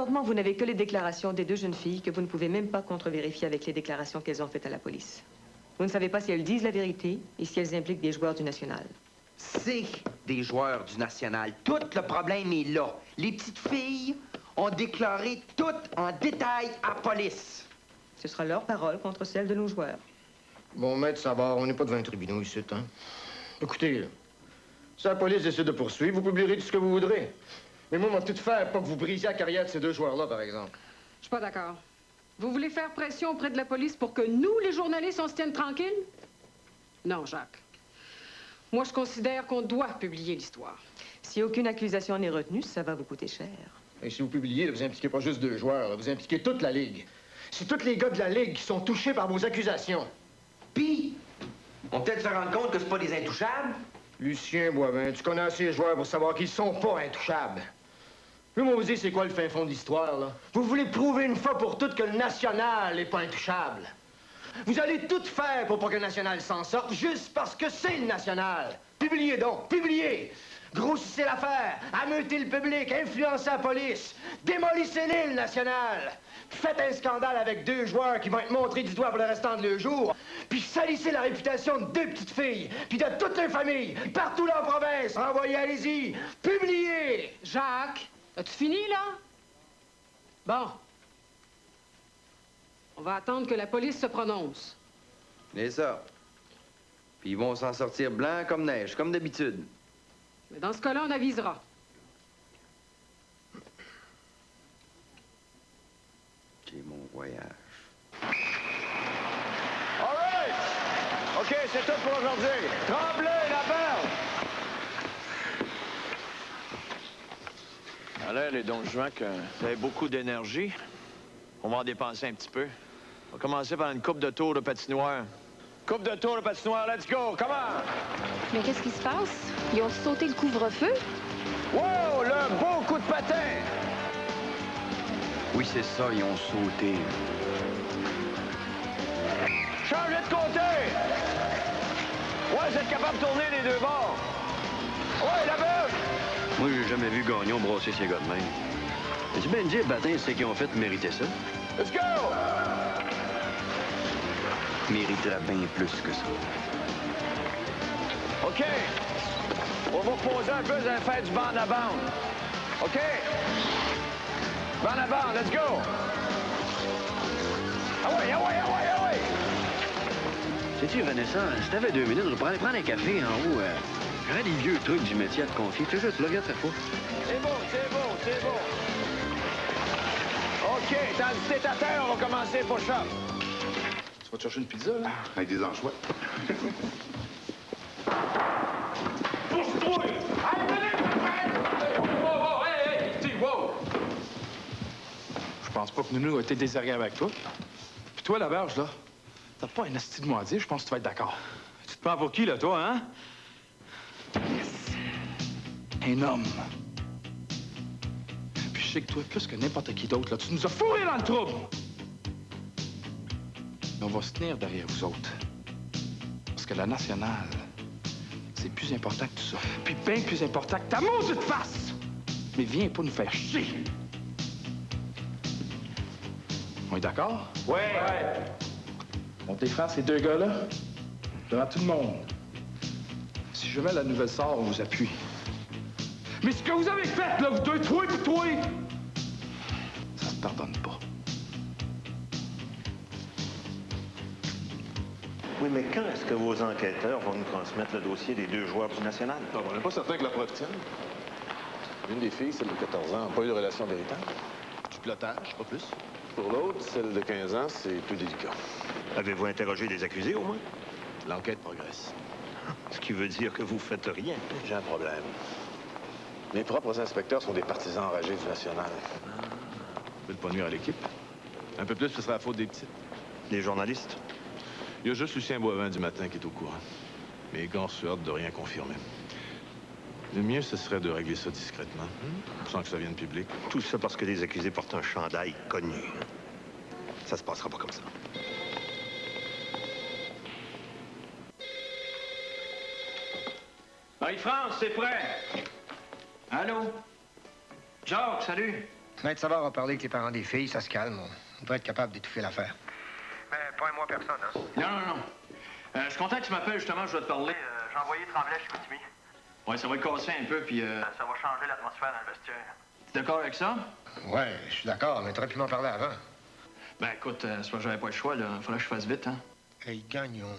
Présentement, vous n'avez que les déclarations des deux jeunes filles que vous ne pouvez même pas contre-vérifier avec les déclarations qu'elles ont faites à la police. Vous ne savez pas si elles disent la vérité et si elles impliquent des joueurs du National. C'est des joueurs du National. Tout le problème est là. Les petites filles ont déclaré tout en détail à la police. Ce sera leur parole contre celle de nos joueurs. Bon, maître Savard, on n'est pas devant un tribunal ici, hein? Écoutez, si la police décide de poursuivre, vous publierez tout ce que vous voudrez. Mais moi, on va tout faire pour que vous brisiez la carrière de ces deux joueurs-là, par exemple. Je suis pas d'accord. Vous voulez faire pression auprès de la police pour que nous, les journalistes, on se tienne tranquilles? Non, Jacques. Moi, je considère qu'on doit publier l'histoire. Si aucune accusation n'est retenue, ça va vous coûter cher. Et si vous publiez, là, vous impliquez pas juste deux joueurs, là, vous impliquez toute la Ligue. C'est tous les gars de la Ligue qui sont touchés par vos accusations. Puis, on peut-être se rendre compte que c'est pas des intouchables. Lucien Boivin, tu connais assez les joueurs pour savoir qu'ils sont pas intouchables. Là, moi, vous dites, c'est quoi le fin fond de l'histoire, là? Vous voulez prouver une fois pour toutes que le National n'est pas intouchable. Vous allez tout faire pour pas que le National s'en sorte, juste parce que c'est le National. Publiez donc, publiez! Grossissez l'affaire, ameutez le public, influencez la police, démolissez-les, le National! Faites un scandale avec deux joueurs qui vont être montrés du doigt pour le restant de leur jour, puis salissez la réputation de deux petites filles, puis de toutes les familles, partout dans la province. Envoyez, allez-y, publiez! Jacques, as-tu fini, là? Bon. On va attendre que la police se prononce. C'est ça. Puis ils vont s'en sortir blancs comme neige, comme d'habitude. Mais dans ce cas-là, on avisera. C'est mon voyage. All right! OK, c'est tout pour aujourd'hui. Tremblay, la perle! Alors, les Don Juan, que vous avez beaucoup d'énergie. On va en dépenser un petit peu. On va commencer par une coupe de tour de patinoire. Coupe de tour de patinoire, let's go! Come on! Mais qu'est-ce qui se passe? Ils ont sauté le couvre-feu? Wow, le beau coup de patin! Oui, c'est ça, ils ont sauté. Changez de côté! Ouais, vous êtes capable de tourner les deux bords. Ouais, la belle! Moi, j'ai jamais vu Gagnon brasser ses gars de même. Mais tu bien dire, Batin, c'est qu'ils ont fait mériter ça. Let's go! Mériterait bien plus que ça. OK. On va poser un peu, vous allez faire du bande à bande. OK? Bande à bande, let's go! Ah ouais, ah ouais, ah ouais, ah ouais! Sais-tu, Vanessa, si t'avais 2 minutes, je pourrais aller prendre un café en haut. J'aurais des vieux trucs du métier à te confier. Tu sais juste, là, regarde, ça pas. C'est bon, c'est bon, c'est bon. OK, tandis que t'es à terre, on va commencer push-up. Tu vas te chercher une pizza, là? Avec des anchois. Pousse-toi! Allez, venez! Wow, hey, hey! Wow! Je pense pas que Nounou a été désagréable avec toi. Puis toi, la berge, là, t'as pas un asti de mot à dire, je pense que tu vas être d'accord. Tu te prends pour qui, là, toi, hein? Yes! Un homme. Puis je sais que toi, plus que n'importe qui d'autre, là, tu nous as fourrés dans le trouble! Mais on va se tenir derrière vous autres. Parce que la nationale, c'est plus important que tout ça. Puis bien plus important que ta maudite face! Mais viens pas nous faire chier! On est d'accord? Ouais! On tes frères, ces deux gars-là, devant tout le monde. Si jamais la nouvelle sort, on vous appuie. Mais ce que vous avez fait, là, vous deux, toi et toi, ça se pardonne pas. Oui, mais quand est-ce que vos enquêteurs vont nous transmettre le dossier des deux joueurs du National? Non, on n'est pas certain que la preuve tienne. L'une des filles, celle de 14 ans, n'a pas eu de relation véritable. Du pilotage, pas plus. Pour l'autre, celle de 15 ans, c'est plus délicat. Avez-vous interrogé des accusés, au moins? L'enquête progresse. Ce qui veut dire que vous faites rien. J'ai un problème. Mes propres inspecteurs sont des partisans enragés du National. Je veux pas nuire à l'équipe. Un peu plus, ce sera la faute des petites. Les journalistes? Il y a juste Lucien Boivin du matin qui est au courant. Mais Igor se hâte de rien confirmer. Le mieux, ce serait de régler ça discrètement, sans que ça vienne public. Tout ça parce que les accusés portent un chandail connu. Ça se passera pas comme ça. Hey, France, c'est prêt. Allô? Jacques, salut. Maître Savard a parlé avec les parents des filles, ça se calme. On devrait être capable d'étouffer l'affaire. Mais pas moi personne, hein? Non. Je suis content que tu m'appelles, justement, je dois te parler. J'ai envoyé Tremblay chez Chicoutimi. Ouais, ça va le casser un peu, puis... Ça va changer l'atmosphère dans le vestiaire. T'es d'accord avec ça? Ouais, je suis d'accord, mais t'aurais pu m'en parler avant. Ben, écoute, c'est pas que j'avais pas le choix, là. Faudrait que je fasse vite, hein. Hey, Gagnon,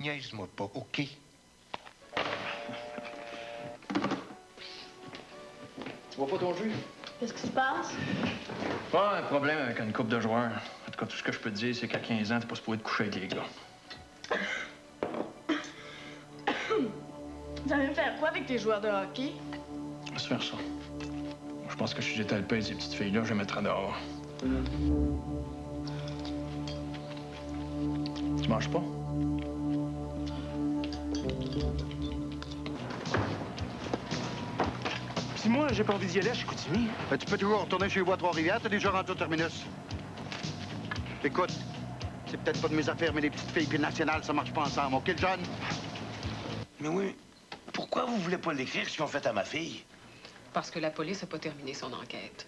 niaise-moi pas, OK? Tu vois pas ton jus? Qu'est-ce qui se passe? Pas un problème avec une coupe de joueurs. En tout cas, tout ce que je peux te dire, c'est qu'à 15 ans, t'es pas supposé te coucher avec les gars. Vous allez faire quoi avec tes joueurs de hockey? On va se faire ça. Je pense que si j'étais à le pays, ces petites filles-là, je les mettrais dehors. Tu manges pas? Puis moi, j'ai pas envie d'y aller à Chicoutimi. Ben, tu peux toujours retourner chez vous à Trois-Rivières. T'es déjà rendu au terminus. Écoute, c'est peut-être pas de mes affaires, mais les petites filles puis le national, ça marche pas ensemble. OK, John? Mais oui, pourquoi vous voulez pas l'écrire ce qu'ils ont fait à ma fille? Parce que la police n'a pas terminé son enquête.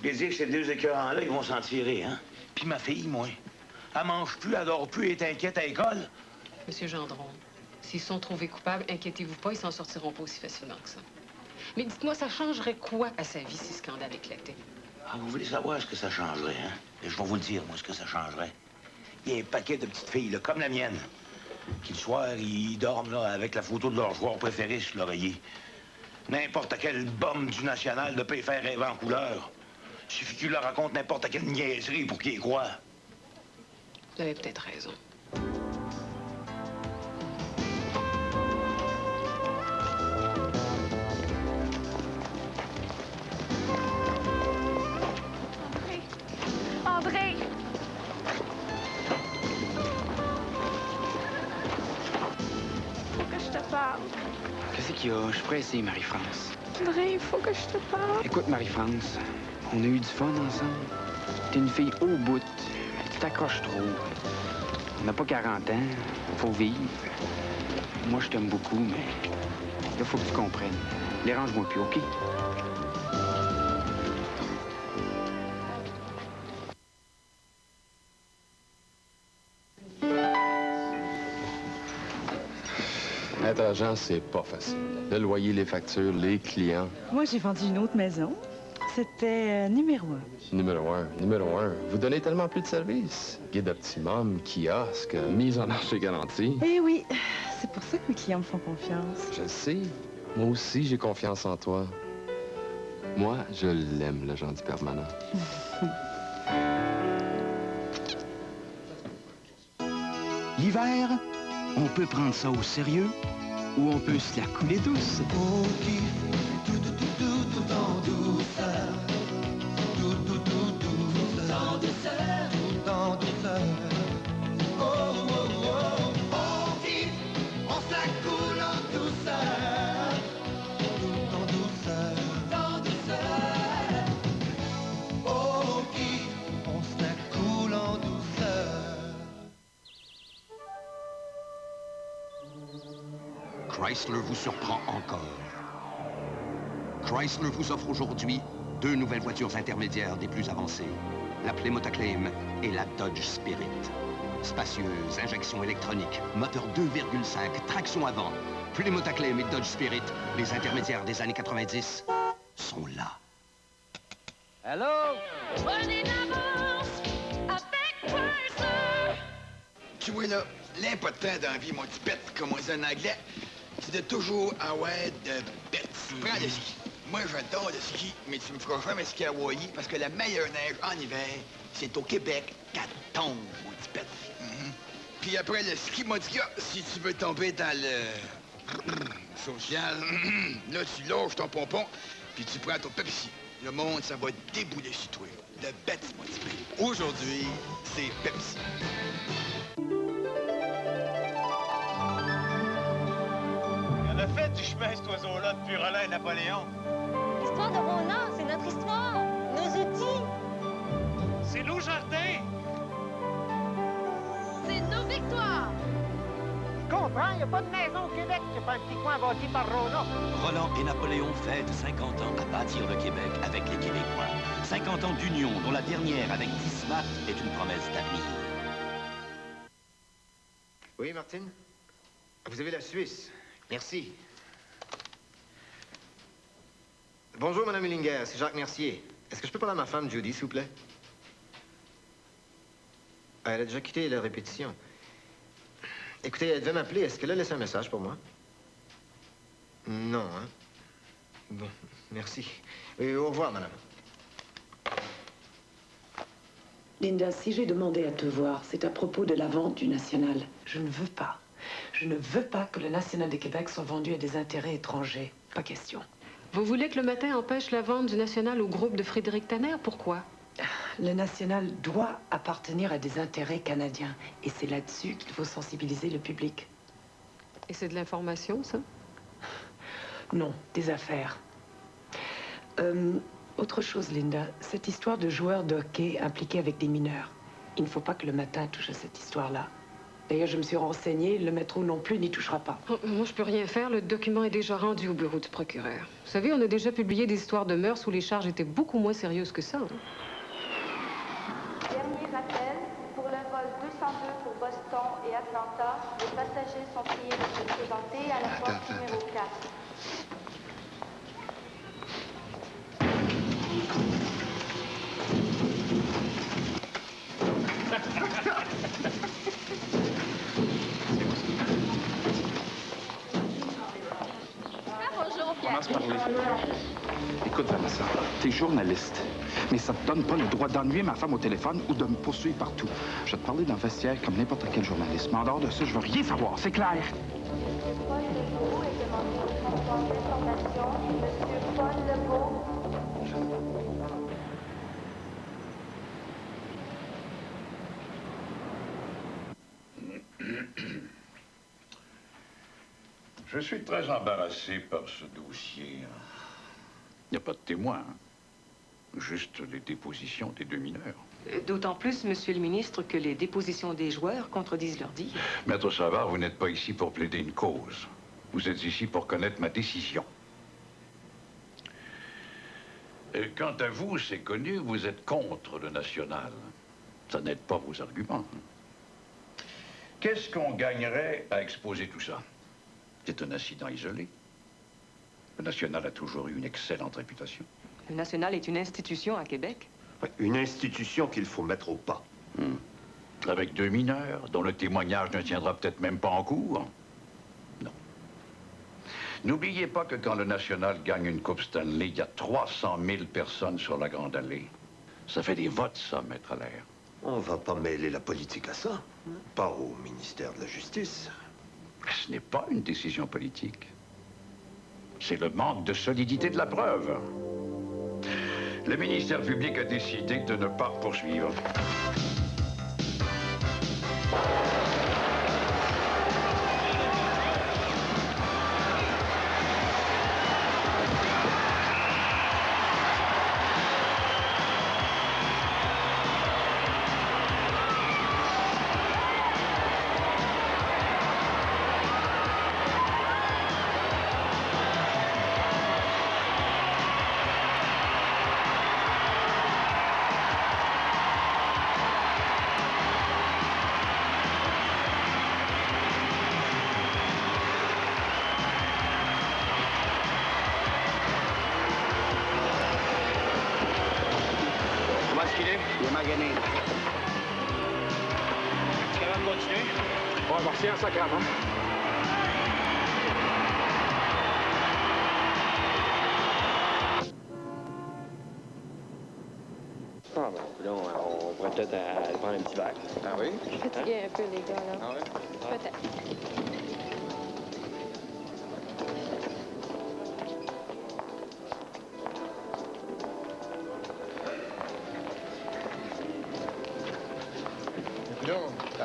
Les dire que ces deux écœurants-là, ils vont s'en tirer, hein? Puis ma fille, moi, elle mange plus, elle dort plus, elle est inquiète à l'école. Monsieur Gendron, s'ils sont trouvés coupables, inquiétez-vous pas, ils s'en sortiront pas aussi facilement que ça. Mais dites-moi, ça changerait quoi à sa vie si ce scandale éclatait? Ah, vous voulez savoir ce que ça changerait, hein? Et je vais vous le dire, moi, ce que ça changerait. Il y a un paquet de petites filles, là, comme la mienne, qui le soir, ils dorment là, avec la photo de leur joueur préféré sur l'oreiller. N'importe quel bum du national ne peut y faire rêver en couleur. Il suffit que tu leur racontes n'importe quelle niaiserie pour qu'ils y croient. Vous avez peut-être raison. André! Faut que je te parle. Qu'est-ce qu'il y a? Je suis pressé, Marie-France. André, il faut que je te parle. Écoute, Marie-France, on a eu du fun ensemble. T'es une fille au bout. Tu t'accroches trop. On n'a pas 40 ans. Faut vivre. Moi, je t'aime beaucoup, mais là, faut que tu comprennes. Dérange-moi plus, OK? Être agent, c'est pas facile. Le loyer, les factures, les clients. Moi, j'ai vendu une autre maison. C'était numéro 1. Numéro 1, numéro 1. Vous donnez tellement plus de services. Guide optimum, kiosque, mise en marché garantie. Eh oui, c'est pour ça que mes clients me font confiance. Je le sais. Moi aussi, j'ai confiance en toi. Moi, je l'aime, l'agent du permanent. L'hiver, on peut prendre ça au sérieux ou on peut se la couler douce. Tout en douceur. Tout en douceur. Tout en douceur. Oh, oh, oh. On kiffe, on se la coule en douceur. Tout en douceur. Tout en douceur. On kiffe, on se la coule en douceur. Chrysler vous surprend encore. Chrysler vous offre aujourd'hui 2 nouvelles voitures intermédiaires des plus avancées. La Plymouth Acclaim et la Dodge Spirit. Spacieuse, injection électronique, moteur 2,5, traction avant. Plymouth Acclaim et Dodge Spirit, les intermédiaires des années 90, sont là. Hello? Prenez l'avance avec Chrysler. Tu vois là, l'important dans la vie, mon petit pet, comme on dit en anglais, c'est de toujours avoir de bêtes. Prends le ski. Moi, j'adore le ski, mais tu me feras jamais skier à Hawaii parce que la meilleure neige en hiver, c'est au Québec qu'elle tombe, mon petit pet. Puis après le ski, mon petit gars, si tu veux tomber dans le social, là, tu lâches ton pompon, puis tu prends ton Pepsi. Le monde, ça va débouler sur toi. De bêtes, mon petit pet. Aujourd'hui, c'est Pepsi. On a fait du chemin, cet oiseau-là, depuis Roland et Napoléon. L'histoire de Ronan, c'est notre histoire. Nos outils. C'est nos jardins. C'est nos victoires. comprends? Il n'y a pas de maison au Québec, c'est pas un petit coin bâti par Rona. Roland et Napoléon fêtent 50 ans à bâtir le Québec avec les Québécois. 50 ans d'union, dont la dernière avec Dismat est une promesse d'avenir. Oui, Martine? Vous avez la Suisse. Merci. Bonjour, Madame Hullinger, c'est Jacques Mercier. Est-ce que je peux parler à ma femme, Judy, s'il vous plaît? Ah, elle a déjà quitté la répétition. Écoutez, elle devait m'appeler. Est-ce qu'elle a laissé un message pour moi? Non, hein? Bon, merci. Et au revoir, madame. Linda, si j'ai demandé à te voir, c'est à propos de la vente du National. Je ne veux pas. Je ne veux pas que le National de Québec soit vendu à des intérêts étrangers. Pas question. Vous voulez que le matin empêche la vente du National au groupe de Frédéric Tanner? Pourquoi? Le National doit appartenir à des intérêts canadiens. Et c'est là-dessus qu'il faut sensibiliser le public. Et c'est de l'information, ça? Non, des affaires. Autre chose, Linda, cette histoire de joueurs de hockey impliqués avec des mineurs. Il ne faut pas que le matin touche à cette histoire-là. D'ailleurs, je me suis renseignée, le métro non plus n'y touchera pas. Oh, moi, je peux rien faire. Le document est déjà rendu au bureau du procureur. Vous savez, on a déjà publié des histoires de meurtres où les charges étaient beaucoup moins sérieuses que ça. Hein? Dernier rappel, pour le vol 202 pour Boston et Atlanta, les passagers sont priés de se présenter à la porte numéro 4. Commence par parler. Écoute, Vanessa, t'es journaliste. Mais ça te donne pas le droit d'ennuyer ma femme au téléphone ou de me poursuivre partout. Je vais te parler d'un vestiaire comme n'importe quel journaliste. Mais en dehors de ça, je veux rien savoir. C'est clair. Paul Legault est demandé au transport d'information. Monsieur Paul Legault. Je suis très embarrassé par ce dossier. Il n'y a pas de témoins, hein. Juste les dépositions des deux mineurs. D'autant plus, Monsieur le ministre, que les dépositions des joueurs contredisent leur dire. Maître Savard, vous n'êtes pas ici pour plaider une cause. Vous êtes ici pour connaître ma décision. Et quant à vous, c'est connu, vous êtes contre le national. Ça n'aide pas vos arguments. Qu'est-ce qu'on gagnerait à exposer tout ça? C'est un incident isolé. Le national a toujours eu une excellente réputation. Le national est une institution à Québec. Une institution qu'il faut mettre au pas. Avec deux mineurs, dont le témoignage ne tiendra peut-être même pas en cours. Non. N'oubliez pas que quand le national gagne une Coupe Stanley, il y a 300 000 personnes sur la Grande Allée. Ça fait des votes, ça, Maître Allaire. On va pas mêler la politique à ça. Pas au ministère de la Justice. Ce n'est pas une décision politique. C'est le manque de solidité de la preuve. Le ministère public a décidé de ne pas poursuivre. Il est magané. Tu es capable de continuer? Ouais, merci, un sacrament. Ah bon, là, on pourrait peut-être aller prendre un petit verre. Ah oui? Je suis fatiguée un peu, les gars, là. Ah ouais? Peut-être.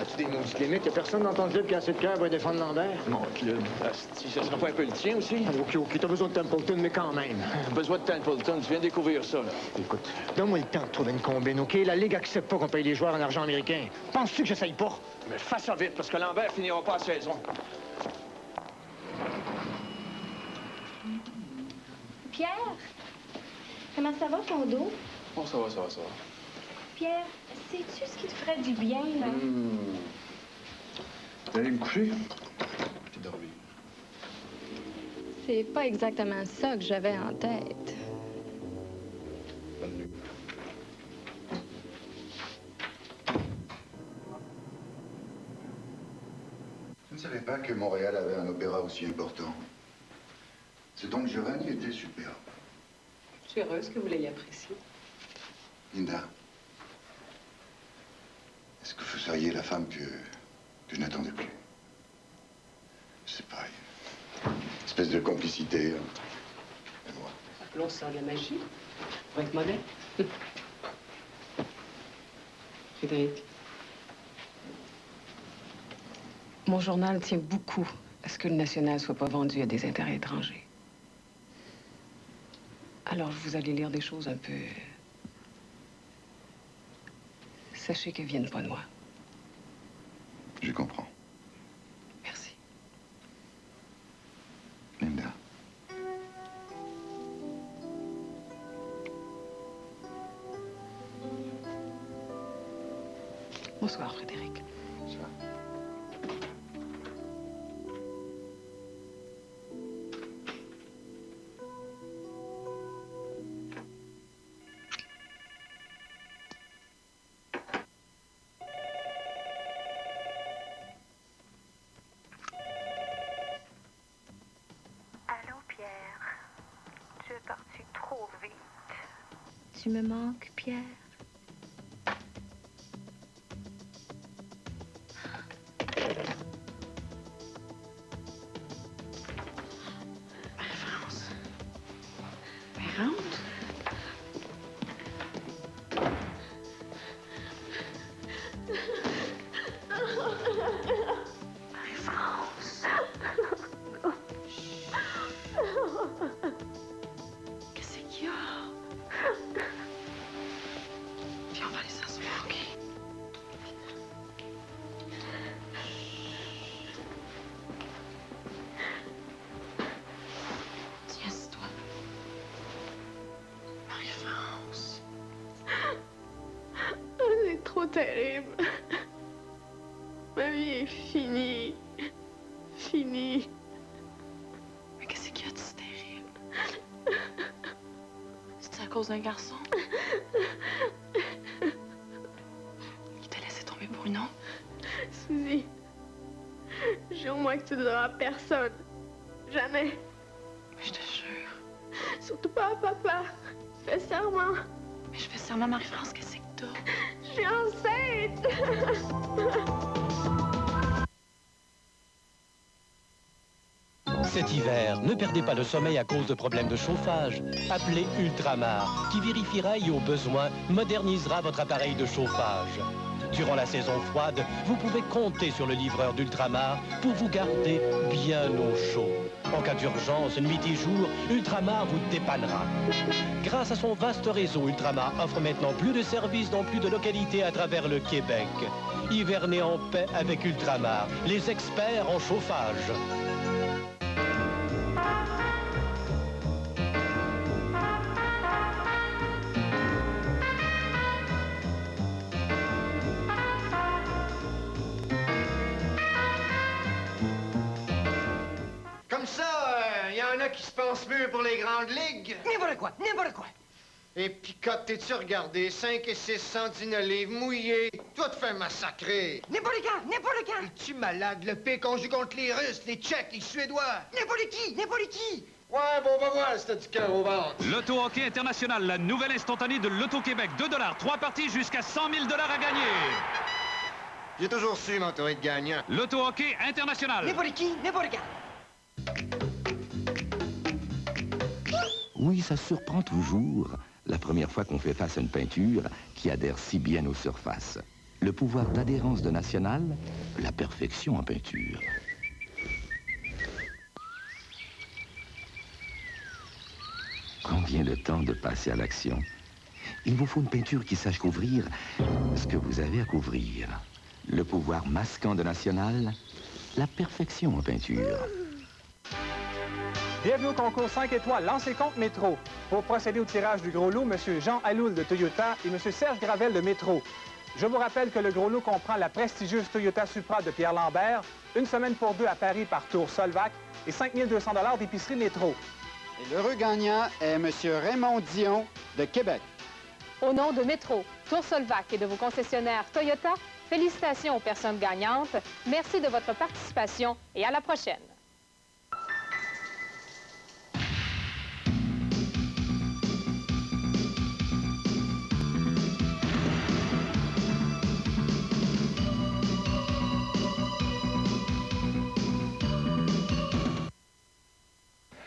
As-tu des maudits limites? Y'a personne dans ton club qui a assez de cœur pour défendre Lambert? Mon club, asti, ça sera pas un peu le tien aussi? OK, t'as besoin de Templeton, mais quand même. Besoin de Templeton, tu viens de découvrir ça, là. Écoute, donne-moi le temps de trouver une combine, OK? La Ligue accepte pas qu'on paye les joueurs en argent américain. Penses-tu que j'essaye pas? Mais fais ça vite, parce que Lambert finira pas la saison. Pierre, comment ça va ton dos? Bon, ça va. Pierre, sais-tu ce qui te ferait du bien, là? D'aller me coucher, puis dormir. C'est pas exactement ça que j'avais en tête. Bonne nuit. Je ne savais pas que Montréal avait un opéra aussi important. Ce Don Giovanni était superbe. Je suis heureuse que vous l'ayez apprécié. Linda, est-ce que vous seriez la femme que je n'attendais plus? C'est pareil. Espèce de complicité. Et moi. Appelons ça de la magie. Pour être modèle. Frédéric. Mon journal tient beaucoup à ce que le National soit pas vendu à des intérêts étrangers. Alors, vous allez lire des choses un peu... Sachez qu'elles viennent pas de moi. Je comprends. Merci. Linda. Bonsoir, Frédéric. Bonsoir. Tu me manques, Pierre? France. Mais rentre. Marie-France. Qu'est-ce qu'il y a? Viens, on va aller s'asseoir, OK? Tiens, c'est toi. Marie-France. C'est trop terrible. Ma vie est finie. Finie. Mais qu'est-ce qu'il y a de si terrible? C'est à cause d'un garçon? Qui t'a laissé tomber pour une autre? Suzy, jure-moi que tu ne diras à personne. Jamais. Mais je te jure. Surtout pas à papa. Fais serment. Mais je fais serment, Marie-France, qu'est-ce que t'as? Je suis enceinte. Cet hiver, ne perdez pas le sommeil à cause de problèmes de chauffage. Appelez Ultramar, qui vérifiera et au besoin modernisera votre appareil de chauffage. Durant la saison froide, vous pouvez compter sur le livreur d'Ultramar pour vous garder bien au chaud. En cas d'urgence, nuit et jour, Ultramar vous dépannera. Grâce à son vaste réseau, Ultramar offre maintenant plus de services dans plus de localités à travers le Québec. Hivernez en paix avec Ultramar, les experts en chauffage. Comme ça, il y en a qui se pensent mieux pour les grandes ligues. N'importe quoi, n'importe quoi. Et Picotte, t'es-tu regardé? 5 et 6 sentinelles livres mouillés. Toi, te fais massacrer. N'importe quand, n'importe quand. Es-tu malade? Le P qu'on joue contre les Russes, les Tchèques, les Suédois. N'importe qui, n'importe qui. Ouais, bon, on va voir si t'as du cœur au ventre. L'Auto-Hockey International, la nouvelle instantanée de l'Auto-Québec. 2 $, 3 parties jusqu'à 100 000 $ à gagner. J'ai toujours su m'entourer de gagnants. L'Auto-Hockey International. N'importe qui, n'importe quand. Oui, ça surprend toujours la première fois qu'on fait face à une peinture qui adhère si bien aux surfaces. Le pouvoir d'adhérence de National, la perfection en peinture. Combien de temps de passer à l'action? Il vous faut une peinture qui sache couvrir ce que vous avez à couvrir. Le pouvoir masquant de National, la perfection en peinture. Bienvenue au concours 5 étoiles Lancez compte Métro. Pour procéder au tirage du gros lot, M. Jean Alloul de Toyota et M. Serge Gravel de Métro. Je vous rappelle que le gros lot comprend la prestigieuse Toyota Supra de Pierre Lambert, une semaine pour deux à Paris par Tour Solvac et 5 200 $ d'épicerie Métro. Et l'heureux gagnant est M. Raymond Dion de Québec. Au nom de Métro, Tour Solvac et de vos concessionnaires Toyota, félicitations aux personnes gagnantes. Merci de votre participation et à la prochaine.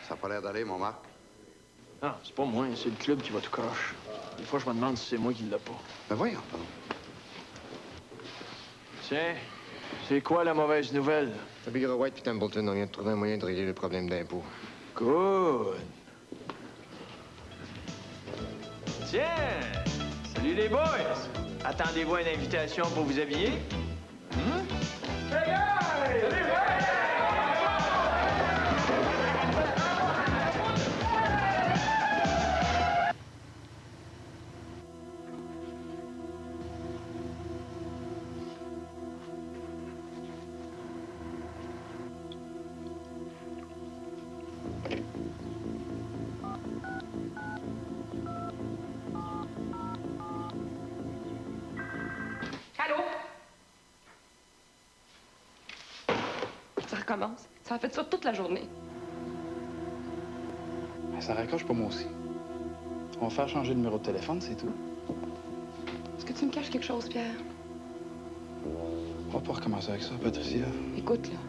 Ça n'a pas l'air d'aller, mon Marc. Non, c'est pas moi, c'est le club qui va tout croche. Des fois, je me demande si c'est moi qui l'ai pas. Ben voyons, pardon. Tiens, c'est quoi la mauvaise nouvelle? Big White et Templeton ont rien de trouver un moyen de régler le problème d'impôt. Good! Tiens! Salut les boys! Attendez-vous à une invitation pour vous habiller? Hey guys! Salut, Allô? Ça recommence. Ça a fait ça toute la journée. Ben, ça raccroche pour moi aussi. On va faire changer le numéro de téléphone, c'est tout. Est-ce que tu me caches quelque chose, Pierre? On va pas recommencer avec ça, Patricia. Écoute, là,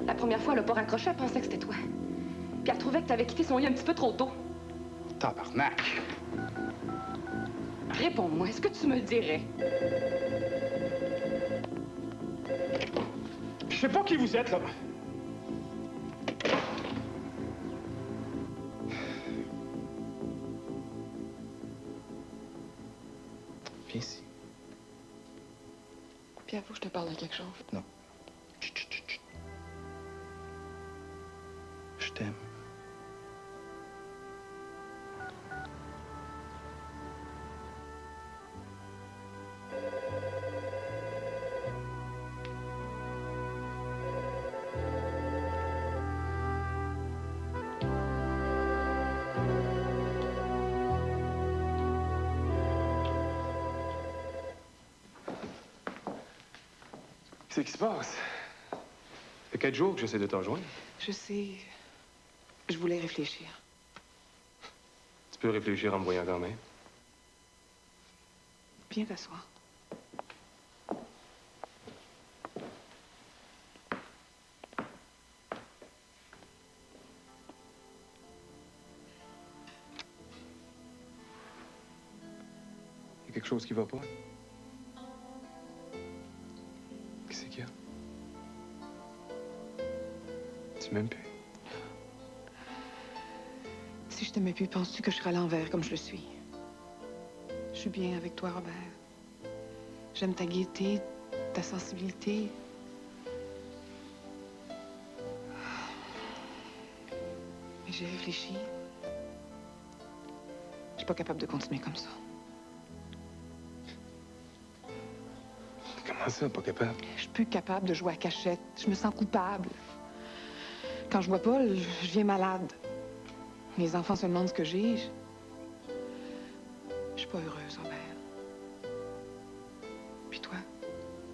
la première fois, elle a pas raccroché, elle pensait que c'était toi. Puis elle trouvait que t'avais quitté son lit un petit peu trop tôt. Tabarnak! Réponds-moi, est-ce que tu me le dirais? Je sais pas qui vous êtes, là. Viens ici. Pierre, faut que je te parle de quelque chose. Non. Chut, chut, chut, chut. Je t'aime. Qu'est-ce qui se passe? Ça fait 4 jours que j'essaie de te rejoindre. Je sais. Je voulais réfléchir. Tu peux réfléchir en me voyant quand même. Viens t'asseoir. Il y a quelque chose qui va pas? Qu'est-ce qu'il y a? Tu m'aimes plus? Si je t'aimais plus, penses-tu que je serais à l'envers comme je le suis? Je suis bien avec toi, Robert. J'aime ta gaieté, ta sensibilité. Mais j'ai réfléchi. Je suis pas capable de continuer comme ça. Comment ça, pas capable? Je suis plus capable de jouer à cachette. Je me sens coupable. Quand je vois Paul, je viens malade. Mes enfants se demandent ce que j'ai. Je suis pas heureuse, Robert. Puis toi?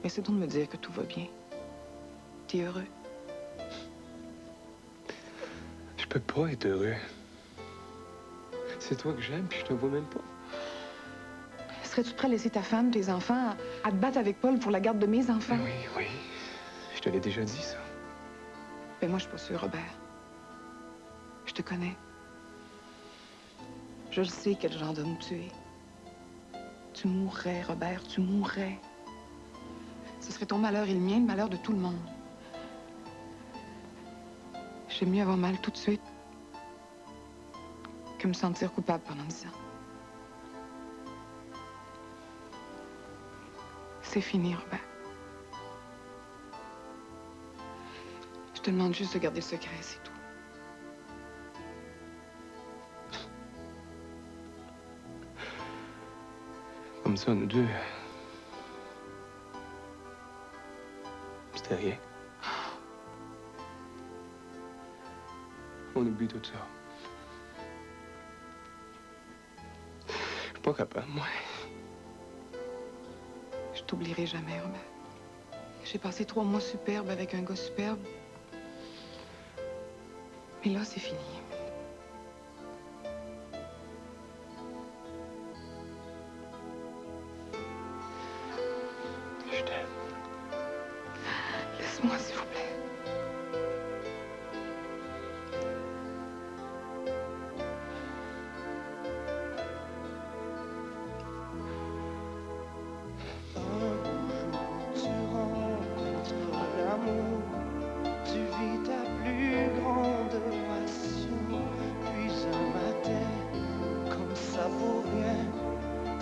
Essaie donc de me dire que tout va bien. T'es heureux? Je peux pas être heureux. C'est toi que j'aime, puis je te vois même pas. Serais-tu prêt à laisser ta femme, tes enfants, à te battre avec Paul pour la garde de mes enfants? Oui, oui. Je te l'ai déjà dit, ça. Ben moi, je suis pas sûre, Robert. Je te connais. Je le sais quel genre d'homme tu es. Tu mourrais, Robert, tu mourrais. Ce serait ton malheur et le mien, le malheur de tout le monde. J'aime mieux avoir mal tout de suite que me sentir coupable pendant 10 ans. C'est fini, Robert. Je te demande juste de garder le secret, c'est tout. Comme ça, nous deux. C'était rien. On oublie tout ça. Je suis pas capable, moi. Je t'oublierai jamais, Robert. J'ai passé 3 mois superbes avec un gars superbe. Mais là, c'est fini. Je t'aime. Laisse-moi, s'il vous plaît.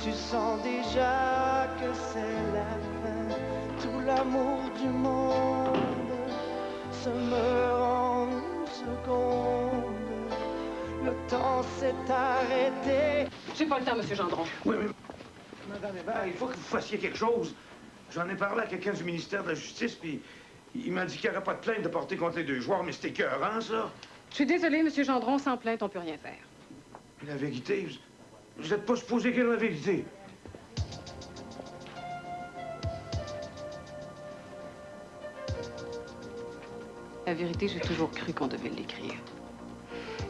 Tu sens déjà que c'est la fin. Tout l'amour du monde se meurt en une seconde. Le temps s'est arrêté. J'ai pas le temps, Monsieur Gendron. Oui, mais... Madame Hébert, il faut que vous fassiez quelque chose. J'en ai parlé à quelqu'un du ministère de la Justice, puis il m'a dit qu'il n'y aurait pas de plainte de porter contre les 2 joueurs, mais c'était écœurant, ça. Je suis désolée, Monsieur Gendron, sans plainte, on peut rien faire. La vérité, vous n'êtes pas supposé dire la vérité. La vérité, j'ai toujours cru qu'on devait l'écrire.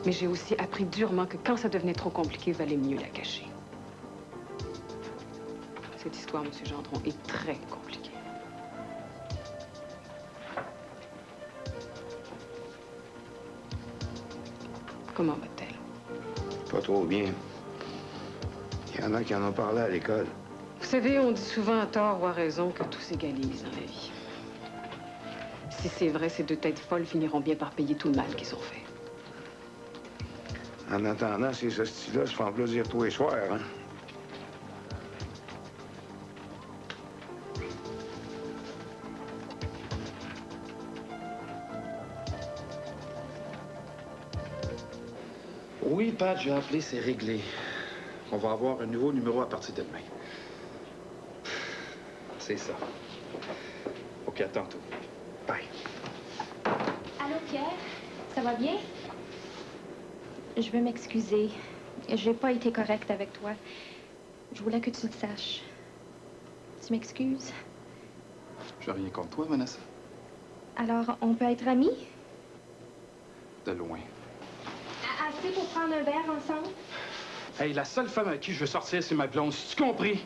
Mais j'ai aussi appris durement que quand ça devenait trop compliqué, il valait mieux la cacher. Cette histoire, Monsieur Gendron, est très compliquée. Comment va-t-elle? Pas trop bien. Il y en a qui en ont parlé à l'école. Vous savez, on dit souvent à tort ou à raison que tout s'égalise dans la vie. Si c'est vrai, ces 2 têtes folles finiront bien par payer tout le mal qu'ils ont fait. En attendant, ces hosties-là se font plaisir tous les soirs, hein? Oui, Pat, j'ai appelé, c'est réglé. On va avoir un nouveau numéro à partir de demain. C'est ça. OK, à tantôt. Bye. Allô, Pierre? Ça va bien? Je veux m'excuser. J'ai pas été correcte avec toi. Je voulais que tu le saches. Tu m'excuses? J'ai rien contre toi, Vanessa. Alors, on peut être amis? De loin. Assez pour prendre un verre ensemble? Hey, la seule femme avec qui je veux sortir, c'est ma blonde. As-tu compris?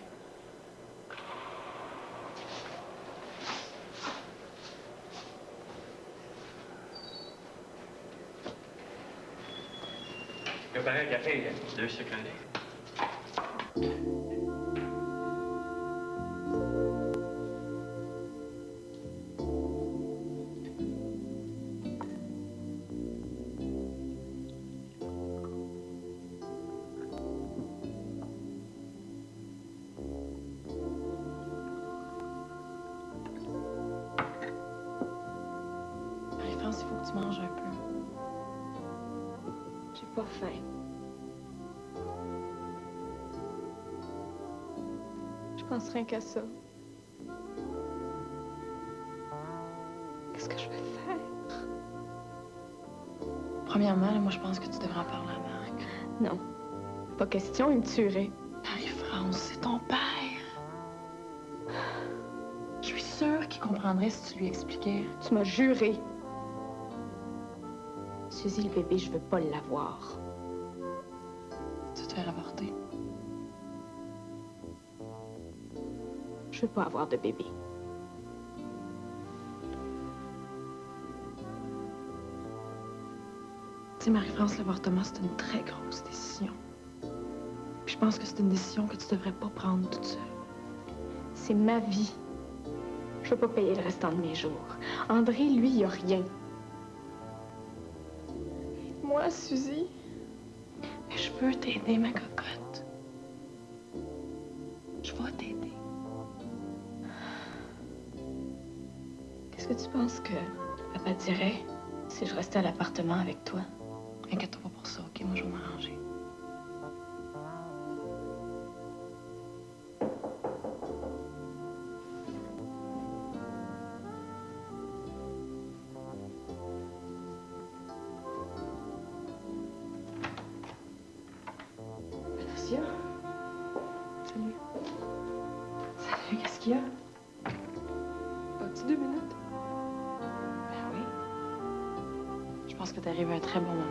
Préparez un café, 2 sucres en lait. Marie-France, il faut que tu manges un peu. J'ai pas faim. Je pense rien qu'à ça. Qu'est-ce que je vais faire? Premièrement, là, moi, je pense que tu devrais en parler à Marc. Non. Pas question, il me tuerait. Marie-France, c'est ton père. Je suis sûre qu'il comprendrait si tu lui expliquais. Tu m'as juré. Suzy, le bébé, je veux pas l'avoir. Tu vas te faire avorter. Je veux pas avoir de bébé. Tu sais, Marie-France, l'avortement, c'est une très grosse décision. Puis je pense que c'est une décision que tu devrais pas prendre toute seule. C'est ma vie. Je peux pas payer le restant de mes jours. André, lui, il a rien. Moi, Suzy, Mais je peux t'aider, ma cocotte. Je vais t'aider. qu'est-ce que tu penses que papa dirait si je restais à l'appartement avec toi? Inquiète-toi pas pour ça, OK? Moi, je vais m'arranger. Patricia? Salut. Salut, qu'est-ce qu'il y a? As-tu 2 minutes? Ben oui. Je pense que t'es arrivé à un très bon moment.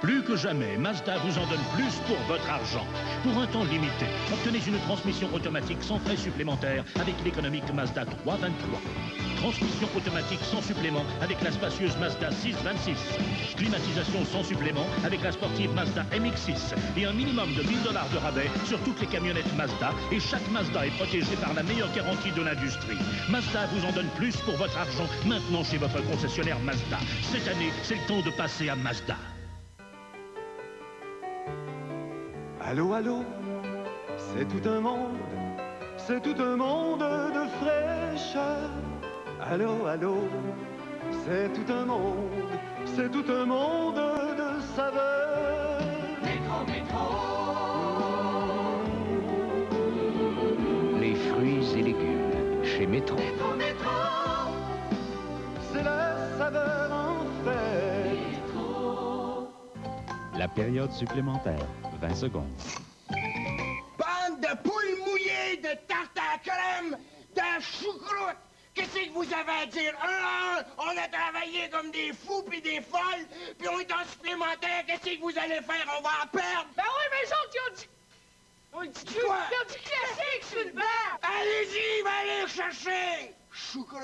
Plus que jamais, Mazda vous en donne plus pour votre argent. Pour un temps limité, obtenez une transmission automatique sans frais supplémentaires avec l'économique Mazda 323. Transmission automatique sans supplément avec la spacieuse Mazda 626. Climatisation sans supplément avec la sportive Mazda MX-6. Et un minimum de 1000 $ de rabais sur toutes les camionnettes Mazda. Et chaque Mazda est protégé par la meilleure garantie de l'industrie. Mazda vous en donne plus pour votre argent maintenant chez votre concessionnaire Mazda. Cette année, c'est le temps de passer à Mazda. Allô, allô, c'est tout un monde de fraîcheur. Allô, allô, c'est tout un monde de saveur. Métro, métro. Les fruits et légumes chez Métro. Métro, métro. C'est la saveur en fait. Métro. La période supplémentaire, 20 secondes. Bande de poules mouillées, de tarte à la crème, de choucroute. Qu'est-ce que vous avez à dire? On a travaillé comme des fous puis des folles, puis on est en supplémentaire. Qu'est-ce que vous allez faire? On va en perdre? Ben oui, mais les autres, ils ont dit classique sur le banc! Allez-y, va aller le chercher! Choucroute!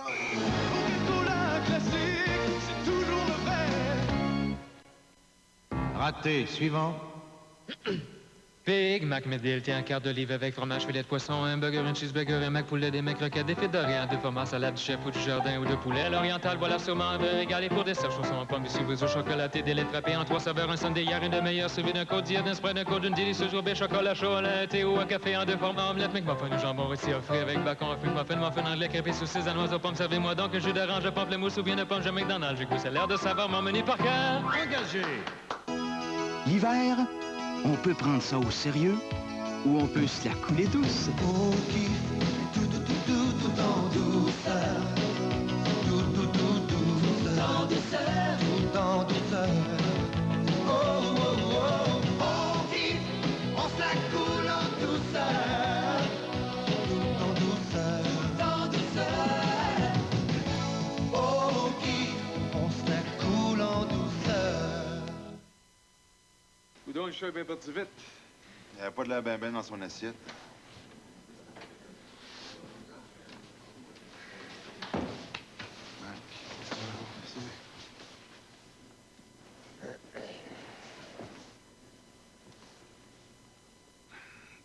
La classique, c'est toujours le vrai. Raté, suivant. Big Mac McDill, un quart d'olive avec fromage, filet de poisson, un burger, un cheeseburger, un Mac poulet, des mecs croquettes, des frites d'Orient, deux formages, salade du chef ou du jardin ou de poulet. À l'oriental, voilà sûrement un verre égalé pour dessert, chaussons en pommes, biscuits, au chocolaté, des laits frappés en 3 saveurs, un sundae hier, une demi-heure, suivi d'un côte d'hier, d'un spread, d'un côte, d'une délicieuse roubaix, chocolat chaud, un thé ou un café en 2 formes, omelette, McMuffin, du jambon rôti offert avec bacon, un fruit muffin anglais, crêpé, saucisse, anoise aux pommes, servez-moi donc un jus d'orange, de pamplemousse ou bien de pomme, je McDonald's, j'ai goût, c'est l'air de savoir mon menu par cœur. Engagé. L'hiver, on peut prendre ça au sérieux ou on peut se la couler douce. On kiffe tout en douceur. Tout en douceur. Tout en douceur. Oh, oh, oh. On kiffe, on se la coule en douceur. Tout en douceur. Tout en douceur. On kiffe, on se la coule en douceur. Coudon, le chat est bien parti vite. Il n'y a pas de la ben dans son assiette.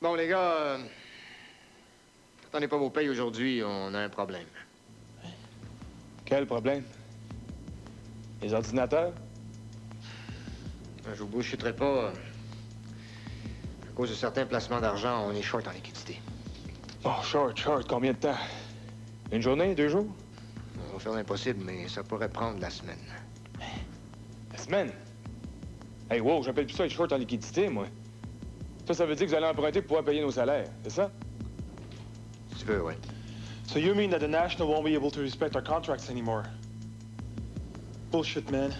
Bon, les gars, attendez pas vos payes aujourd'hui, on a un problème. Quel problème? Les ordinateurs? Je vous bullshitterai pas. À cause de certains placements d'argent, on est short en liquidité. Oh, short, combien de temps? Une journée, 2 jours? On va faire l'impossible, mais ça pourrait prendre la semaine. La semaine? Hey, wow, j'appelle plus ça être short en liquidité, moi. Ça veut dire que vous allez emprunter pour pouvoir payer nos salaires, c'est ça? Si tu veux, oui. So you mean that the National won't be able to respect our contracts anymore? Bullshit, man.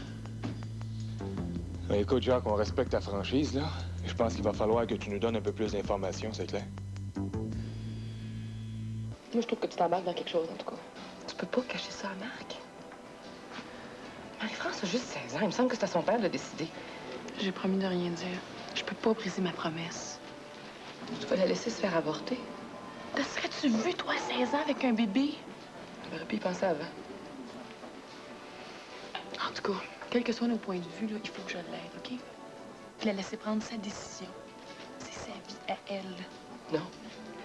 Ben, écoute, Jacques, on respecte ta franchise, là. Je pense qu'il va falloir que tu nous donnes un peu plus d'informations, c'est clair. Moi, je trouve que tu t'embarques dans quelque chose, en tout cas. Tu peux pas cacher ça à Marc. Marie-France a juste 16 ans. Il me semble que c'est à son père de le décider. J'ai promis de rien dire. Je peux pas briser ma promesse. Tu vas la laisser se faire avorter. Te serais-tu vu, toi, 16 ans, avec un bébé? J'aurais pu y penser avant. En tout cas, Quel que soit nos points de vue, là, il faut que je l'aide, OK? Puis la laisser prendre sa décision. C'est sa vie à elle. Non,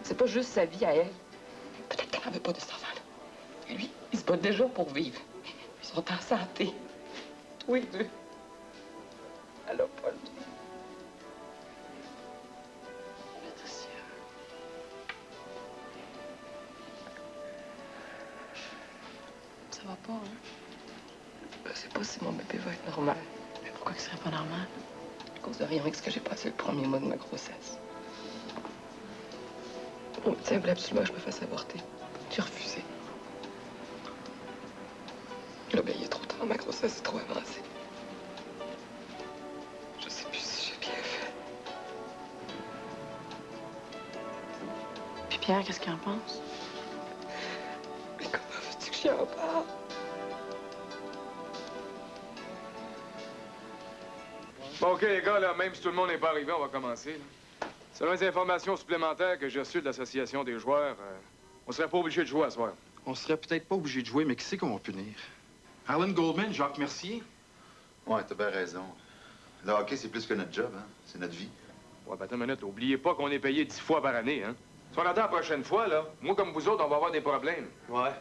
c'est pas juste sa vie à elle. Peut-être qu'elle n'en veut pas de cet enfant-là. Et lui, il se bat déjà pour vivre. Ils sont en santé. Tous les deux. Elle a pas le droit. Patricia. Ça va pas, hein? Je sais pas si mon bébé va être normal. Mais pourquoi il serait pas normal? À cause de rien que ce que j'ai passé le premier mois de ma grossesse. Mon médecin voulait absolument que je me fasse avorter. J'ai refusé. Là, ben, il est trop tard. Ma grossesse est trop avancée. Je sais plus si j'ai bien fait. Puis Pierre, qu'est-ce qu'il en pense? Mais comment veux-tu que j'y en parle? Bon, OK, les gars, là, même si tout le monde n'est pas arrivé, on va commencer. Là. Selon les informations supplémentaires que j'ai reçues de l'Association des joueurs, on serait pas obligé de jouer à ce soir. On serait peut-être pas obligé de jouer, mais qui c'est qu'on va punir? Alan Goldman, Jacques Mercier? Ouais, t'as bien raison. Le hockey, c'est plus que notre job, hein? C'est notre vie. Ouais, ben attends une minute, oubliez pas qu'on est payé 10 fois par année, hein? Si on attend la prochaine fois, là, moi comme vous autres, on va avoir des problèmes. Ouais.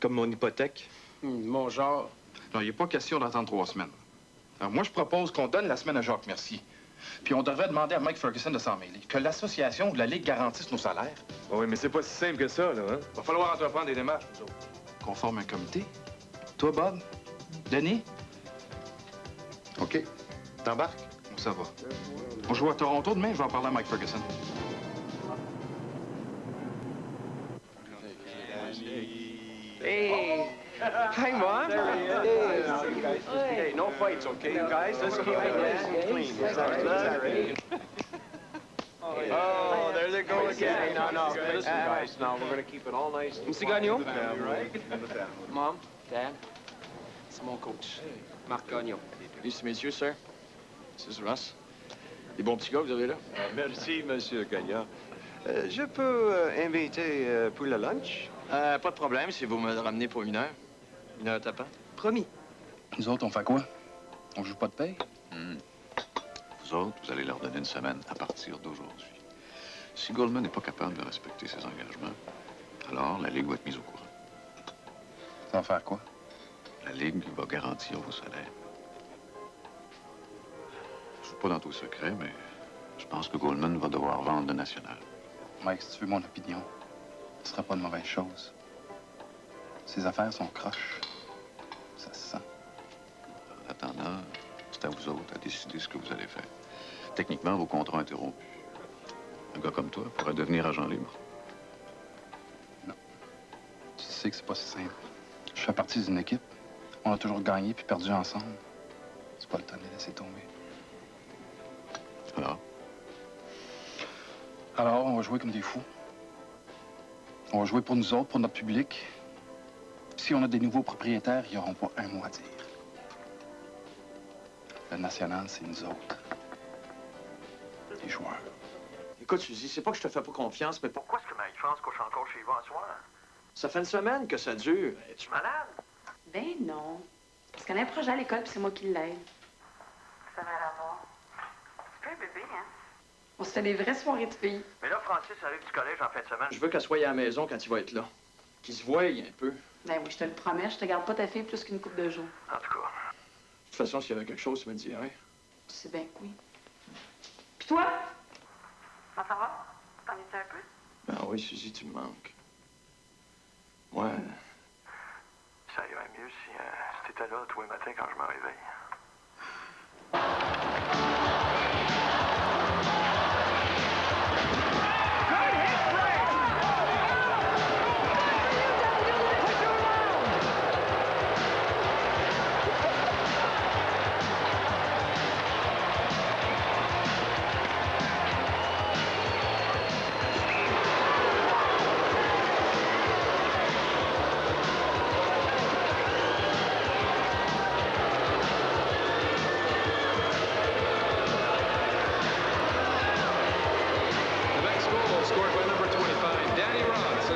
Comme mon hypothèque. Mon genre. Non, il n'est pas question d'attendre 3 semaines. Alors, moi, je propose qu'on donne la semaine à Jacques Mercier. Puis on devrait demander à Mike Ferguson de s'en mêler. Que l'association ou la Ligue garantisse nos salaires. Oui, mais c'est pas si simple que ça, là, hein? Va falloir entreprendre des démarches, nous autres. Qu'on forme un comité. Toi, Bob? Denis? OK. T'embarques? Ça va. On joue à Toronto demain, je vais en parler à Mike Ferguson. Hey! Hi, Mom. Hey, no fights, okay, guys? Let's keep it nice and clean. Is that right? Oh, there they go again. No. Listen, guys, now we're going to keep it all nice and Monsieur Gagnon? right? Mom, Dad, c'est mon coach, Marc Gagnon. Nice messieurs, sir. This is Russ. Des bons petits gars que vous avez là? Merci, Monsieur Gagnon. Je peux inviter pour le lunch? Pas de problème si vous me ramenez pour 1 heure. 1 heure tapant. Promis. Nous autres, on fait quoi? On joue pas de paye? Vous autres, vous allez leur donner une semaine à partir d'aujourd'hui. Si Goldman n'est pas capable de respecter ses engagements, alors la Ligue va être mise au courant. Ça va faire quoi? La Ligue va garantir vos salaires. Je suis pas dans tout secret, mais je pense que Goldman va devoir vendre le national. Mike, si tu veux mon opinion, ce sera pas de mauvaise chose. Ces affaires sont croches. Ça se sent. En attendant, c'est à vous autres à décider ce que vous allez faire. Techniquement, vos contrats interrompus. Un gars comme toi pourrait devenir agent libre. Non. Tu sais que c'est pas si simple. Je fais partie d'une équipe. On a toujours gagné puis perdu ensemble. C'est pas le temps de les laisser tomber. Alors, on va jouer comme des fous. On va jouer pour nous autres, pour notre public. Si on a des nouveaux propriétaires, ils n'auront pas un mot à dire. Le national, c'est nous autres. Les joueurs. Écoute, Suzy, c'est pas que je te fais pas confiance, mais pourquoi est-ce que Marie-France couche encore chez vous un soir? Ça fait une semaine que ça dure. Es-tu malade? Ben non. Parce qu'on a un projet à l'école, puis c'est moi qui l'aide. Ça va l'avoir. C'est pas un bébé, hein? On se fait des vraies soirées de filles. Mais là, Francis arrive du collège en fin de semaine. Je veux qu'elle soit à la maison quand il va être là. Qu'il se voie un peu. Ben oui, je te le promets, je te garde pas ta fille plus qu'une couple de jours. En tout cas. De toute façon, s'il y avait quelque chose, tu me dirais. Tu sais bien que oui. Puis toi? Ça va? T'en étais un peu? Ben oui, Suzy, tu me manques. Ouais. Ça irait mieux si t'étais là tous les matins quand je me réveille.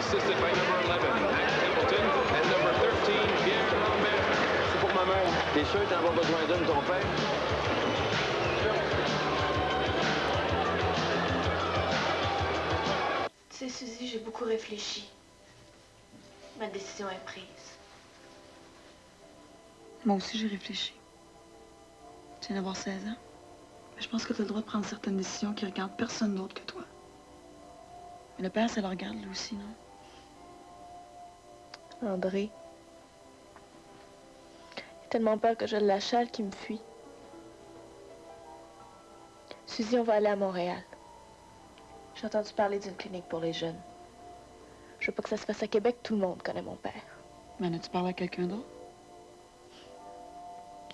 assisted by number 11, Max Templeton, and number 13, Pierre Lambert. C'est pour ma mère. T'es sûr que t'en as pas besoin d'une, ton père? Tu sais, Suzy, j'ai beaucoup réfléchi. Ma décision est prise. Moi aussi, j'ai réfléchi. Tu viens d'avoir 16 ans. Mais je pense que tu as le droit de prendre certaines décisions qui regardent personne d'autre que toi. Mais le père, ça le regarde lui aussi, non? André. J'ai tellement peur que je l'achale qu'il me fuit. Suzy, on va aller à Montréal. J'ai entendu parler d'une clinique pour les jeunes. Je veux pas que ça se fasse à Québec, tout le monde connaît mon père. Mais as-tu parlé à quelqu'un d'autre?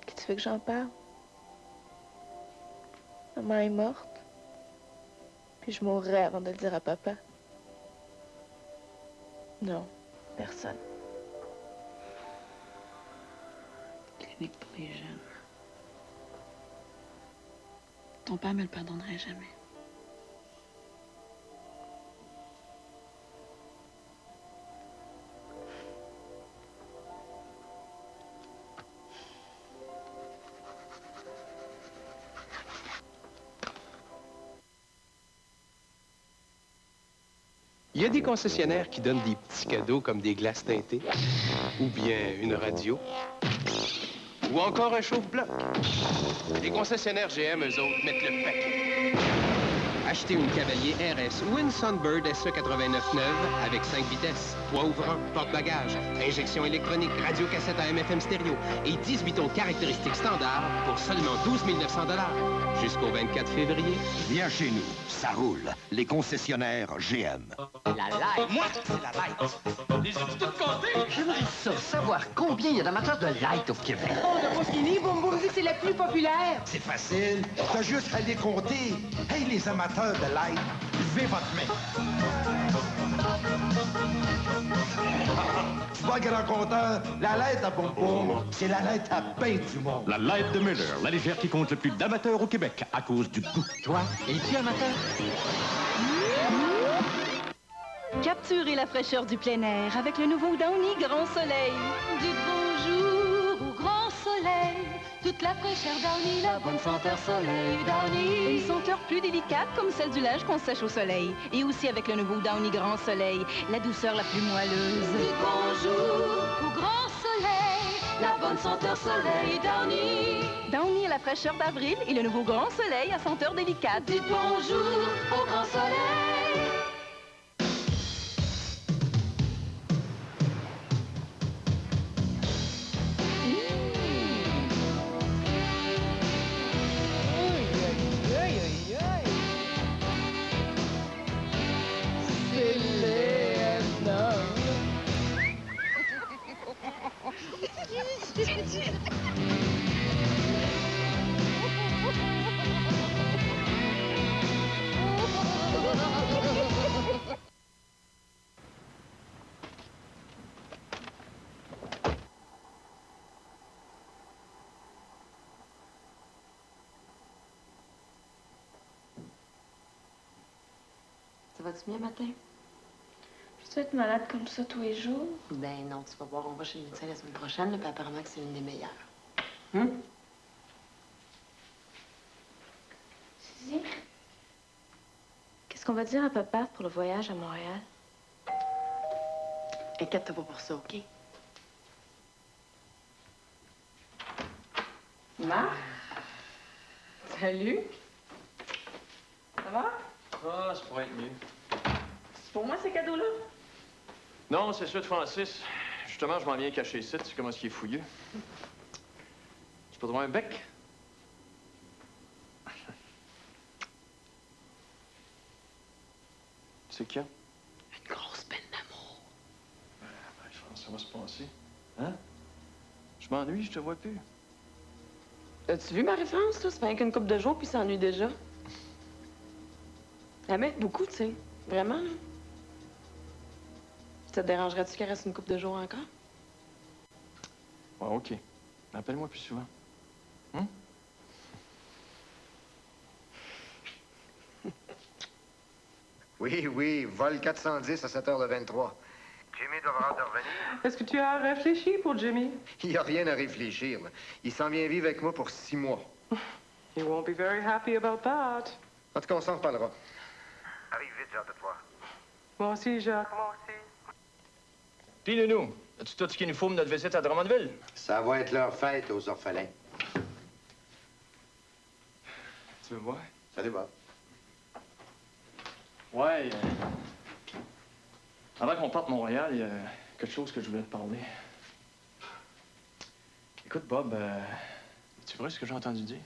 Qu'est-ce que tu veux que j'en parle? Maman est morte. Puis je mourrais avant de le dire à papa. Non, personne. Clinique pour les jeunes. Ton père me le pardonnerait jamais. Il y a des concessionnaires qui donnent des petits cadeaux comme des glaces teintées, ou bien une radio, ou encore un chauffe-bloc. Les concessionnaires GM, eux autres, mettent le paquet. Achetez une Cavalier RS ou une Sunbird SE 89.9 avec 5 vitesses, toit ouvrant, porte-bagages, injection électronique, radio-cassette AM/FM stéréo et 18 tons de caractéristiques standards pour seulement 12 900 $ jusqu'au 24 février. Viens chez nous, ça roule. Les concessionnaires GM. La Light. Moi, c'est la Light. Les outils de côté. J'aimerais ça, savoir combien il y a d'amateurs de Light au Québec. On n'a pas fini, Boum Boum dit que c'est la plus populaire. C'est facile. T'as juste à les compter. Hey, les amateurs de Light, levez votre main. Tu vois, grand compteur, la Light à Boum Boum, c'est la Light à pain du monde. La Light de Miller, la légère qui compte le plus d'amateurs au Québec à cause du goût. Toi, es-tu amateur? Capturez la fraîcheur du plein air avec le nouveau Downy Grand Soleil. Dites bonjour au grand soleil. Toute la fraîcheur Downy, la bonne senteur soleil Downy. Une senteur plus délicate comme celle du linge qu'on sèche au soleil. Et aussi avec le nouveau Downy Grand Soleil, la douceur la plus moelleuse. Dites bonjour au grand soleil. La bonne senteur soleil Downy. Downy à la fraîcheur d'avril et le nouveau Grand Soleil à senteur délicate. Dites bonjour au grand soleil. Ça va-tu bien matin? Je dois être malade comme ça tous les jours. Ben non, tu vas voir, on va chez le médecin la semaine prochaine, là, puis apparemment que c'est une des meilleures. Suzy, qu'est-ce qu'on va dire à papa pour le voyage à Montréal? Inquiète-toi pas pour ça, OK? Marc? Salut? Ça va? Ah, ça pourrait être mieux. C'est pour moi, ces cadeaux-là? Non, c'est ceux de Francis. Justement, je m'en viens cacher ici. Tu sais comment est-ce qu'il est fouilleux? Tu peux trouver un bec? C'est qui? Une grosse peine d'amour. Je pense que ça va se passer. Hein? Je m'ennuie, je te vois plus. As-tu vu Marie-France, là? Ça fait qu'une couple de jours, puis il s'ennuie déjà. Elle m'aide beaucoup, tu sais. Vraiment, là. Ça te dérangerait-tu qu'elle reste une couple de jours encore? Ouais, OK. Appelle-moi plus souvent. Oui, vol 410 à 7h23. Jimmy doit avoir hâte de revenir. Est-ce que tu as réfléchi pour Jimmy? Il n'y a rien à réfléchir. Là. Il s'en vient vivre avec moi pour 6 mois. You won't be very happy about that. En tout cas, on s'en reparlera. Arrive vite, j'ai hâte de te voir. Moi aussi, Jacques. Moi aussi. Puis, Nounou, as-tu tout ce qu'il nous faut pour notre visite à Drummondville? Ça va être leur fête aux orphelins. Tu veux me voir? Salut, Bob. Ouais. Avant qu'on parte de Montréal, il y a quelque chose que je voulais te parler. Écoute, Bob, c'est vrai ce que j'ai entendu dire?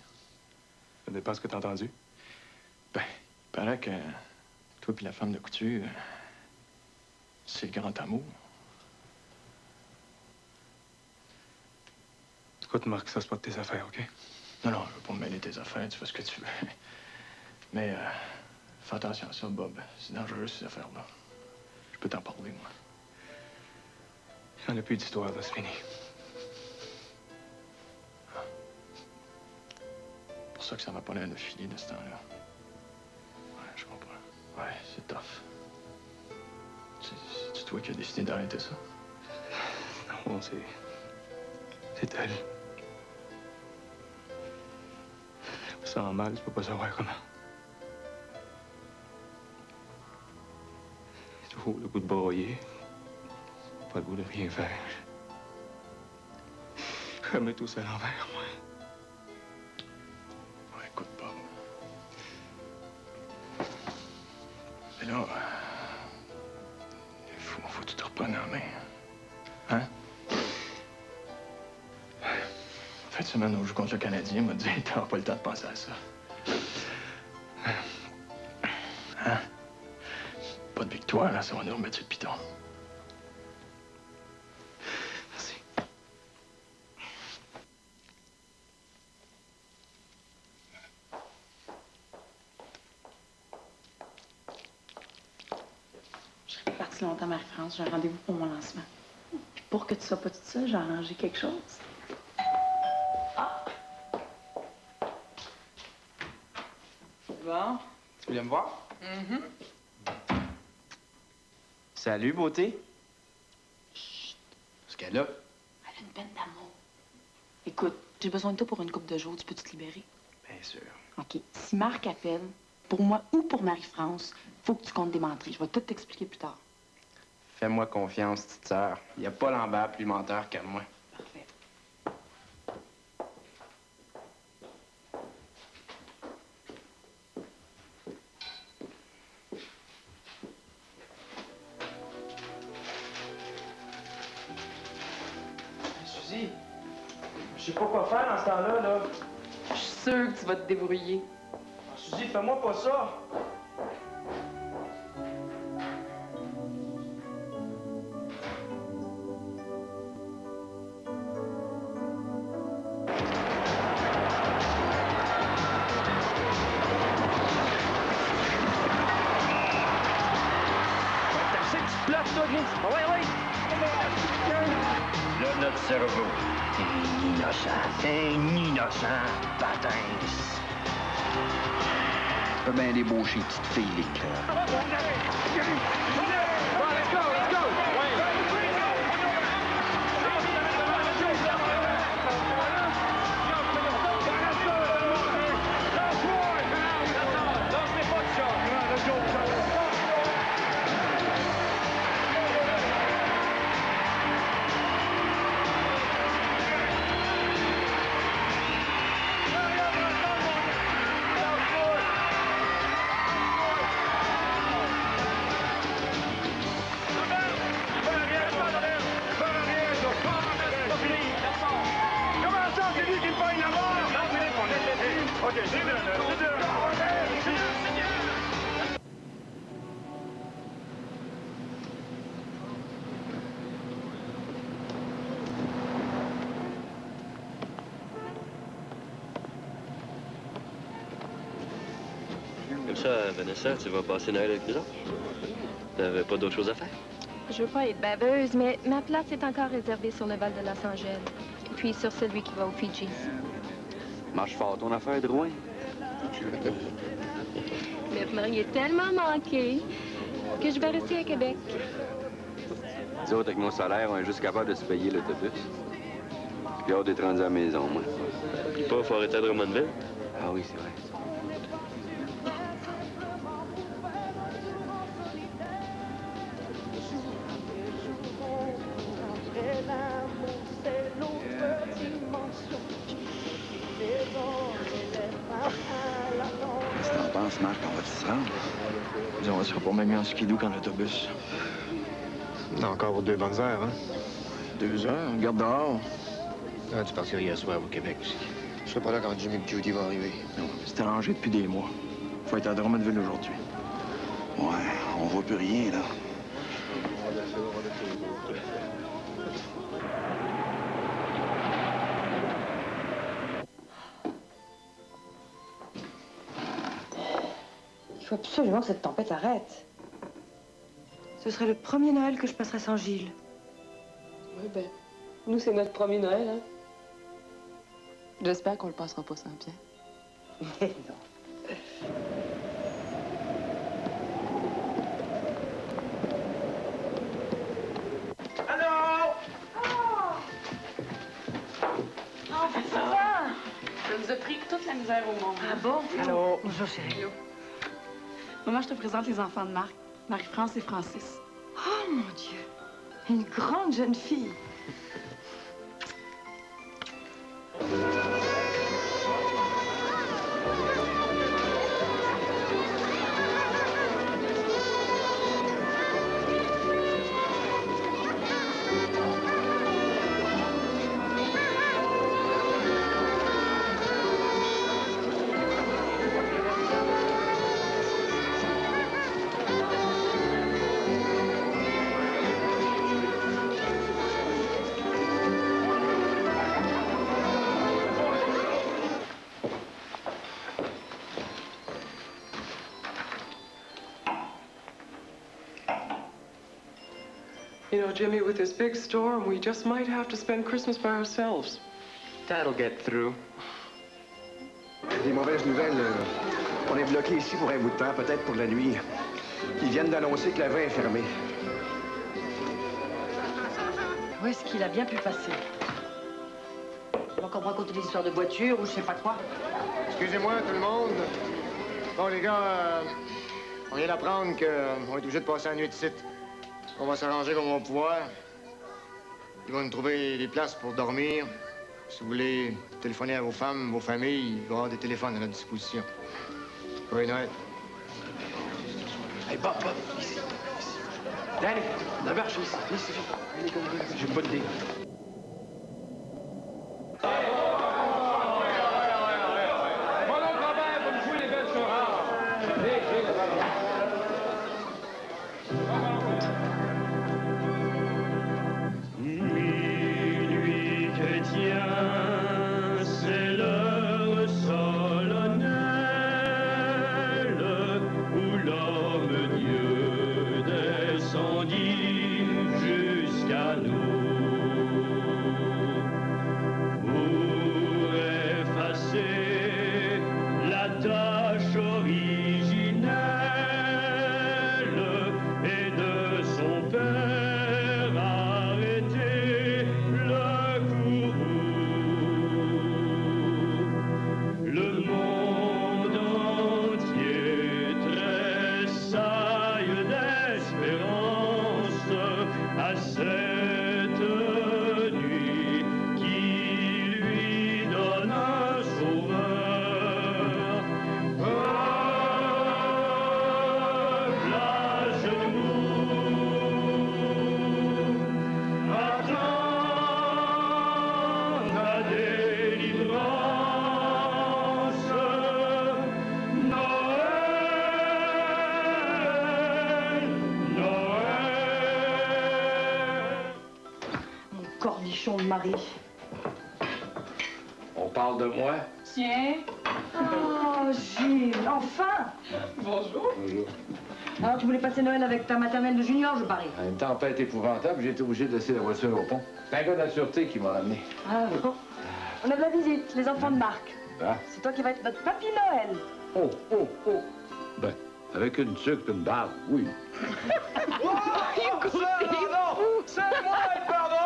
Ça dépend ce que t'as entendu. Ben, il paraît que toi et la femme de Couture, c'est le grand amour. Écoute, Marc, ça, c'est pas de tes affaires, OK? Non, je veux pas me mêler de tes affaires, tu fais ce que tu veux. Mais fais attention à ça, Bob. C'est dangereux, ces affaires-là. Je peux t'en parler, moi. Il n'y en a plus d'histoire, là, c'est fini. C'est pour ça que ça m'a pas l'air de filer de ce temps-là. Ouais, je comprends. Ouais, c'est tough. C'est toi qui as décidé d'arrêter ça? Non, c'est elle. Je me sens mal, je peux pas savoir comment. J'ai toujours le goût de broyer. Pas le goût de rien faire. Je remets tout ça à l'envers, moi. Ouais, écoute, Bob. Mais là, faut que tu te reprennes en main. Hein? Fin de semaine, on joue contre le Canadien, m'a dit, t'as pas le temps de penser à ça. Hein? Pas de victoire, là, ça va nous remettre sur le piton. Merci. Je serais pas partie longtemps, Marie-France. J'ai un rendez-vous pour mon lancement. Puis pour que tu sois pas toute seule, j'ai arrangé quelque chose. Bon. Tu voulais me voir? Mm-hmm. Salut, beauté. Ce qu'elle a. Elle a une peine d'amour. Écoute, j'ai besoin de toi pour une couple de jours. Tu peux te libérer? Bien sûr. OK. Si Marc appelle, pour moi ou pour Marie-France, faut que tu comptes des menteries. Je vais tout t'expliquer plus tard. Fais-moi confiance, petite sœur. Il n'y a pas Lambert plus menteur que moi. Parfait. Suzy, je sais pas quoi faire dans ce temps-là, là. Je suis sûre que tu vas te débrouiller. Suzy, fais-moi pas ça. Là, notre cerveau. Un innocent, patin. Pas bien débaucher, petite fille, les cœurs. Let's go, let's go! Comme ça, Vanessa, tu vas passer Noël avec nous autres? T'avais pas d'autre chose à faire? Je veux pas être baveuse, mais ma place est encore réservée sur le Val de Los Angeles. Puis sur celui qui va aux Fidji. Marche fort ton affaire, Drouin. Mais vous m'auriez tellement manqué que je vais rester à Québec. Nous autres, avec mon salaire, on est juste capable de se payer l'autobus. Puis hâte d'être rendu à la maison, moi. Pas, faut arrêter à Drummondville? Ah oui, c'est vrai. Qu'est-ce que t'en penses, Marc? On va se rendre? Disons, on sera pas même mieux en skidoo qu'en autobus. On a encore 2 bonnes heures, hein? 2 heures? On garde dehors. Ah, tu partiras hier soir au Québec aussi. Je serai pas là quand Jimmy et Judy vont arriver. Non, c'est arrangé depuis des mois. Faut être à Drummondville aujourd'hui. Ouais, on voit plus rien, là. Il faut absolument que cette tempête arrête. Ce serait le premier Noël que je passerais sans Gilles. Oui, ben, nous, c'est notre premier Noël, hein. J'espère qu'on le passera pas sans Pierre. Mais non. Allô? Oh, ça va? Ça nous a pris toute la misère au monde. Ah bon? Allô? Bonjour, chérie. Allô. Maman, je te présente les enfants de Marc. Marie-France et Francis. Oh, mon Dieu. Une grande jeune fille. You know, Jimmy, with this big storm, we just might have to spend Christmas by ourselves. That'll get through. Des mauvaises nouvelles. On est bloqué ici pour un bout de temps, peut-être pour la nuit. Ils viennent d'annoncer que la voie est fermée. Où est-ce qu'il a bien pu passer? On va encore me raconter des histoires de voiture ou je sais pas quoi. Excusez-moi, tout le monde. Bon, les gars, on vient d'apprendre qu'on est obligé de passer la nuit de site. On va s'arranger comme on va pouvoir. Ils vont nous trouver des places pour dormir. Si vous voulez téléphoner à vos femmes, vos familles, il va y avoir des téléphones à notre disposition. Oui, Noël. Hey, Bob, ici. Danny, la marche ici. Ici. J'ai pas de dé. Cornichon de Marie. On parle de moi? Tiens. Oh, Gilles, enfin! Bonjour. Bonjour. Alors, tu voulais passer Noël avec ta maternelle de junior, je parie? À une tempête épouvantable, j'ai été obligé de laisser la voiture au pont. C'est un gars de la sûreté qui m'a ramené. Ah bon? On a de la visite, les enfants de Marc. Ah. C'est toi qui vas être notre papy Noël. Oh. Ben, Avec une tuque et une barbe, oui. C'est moi le père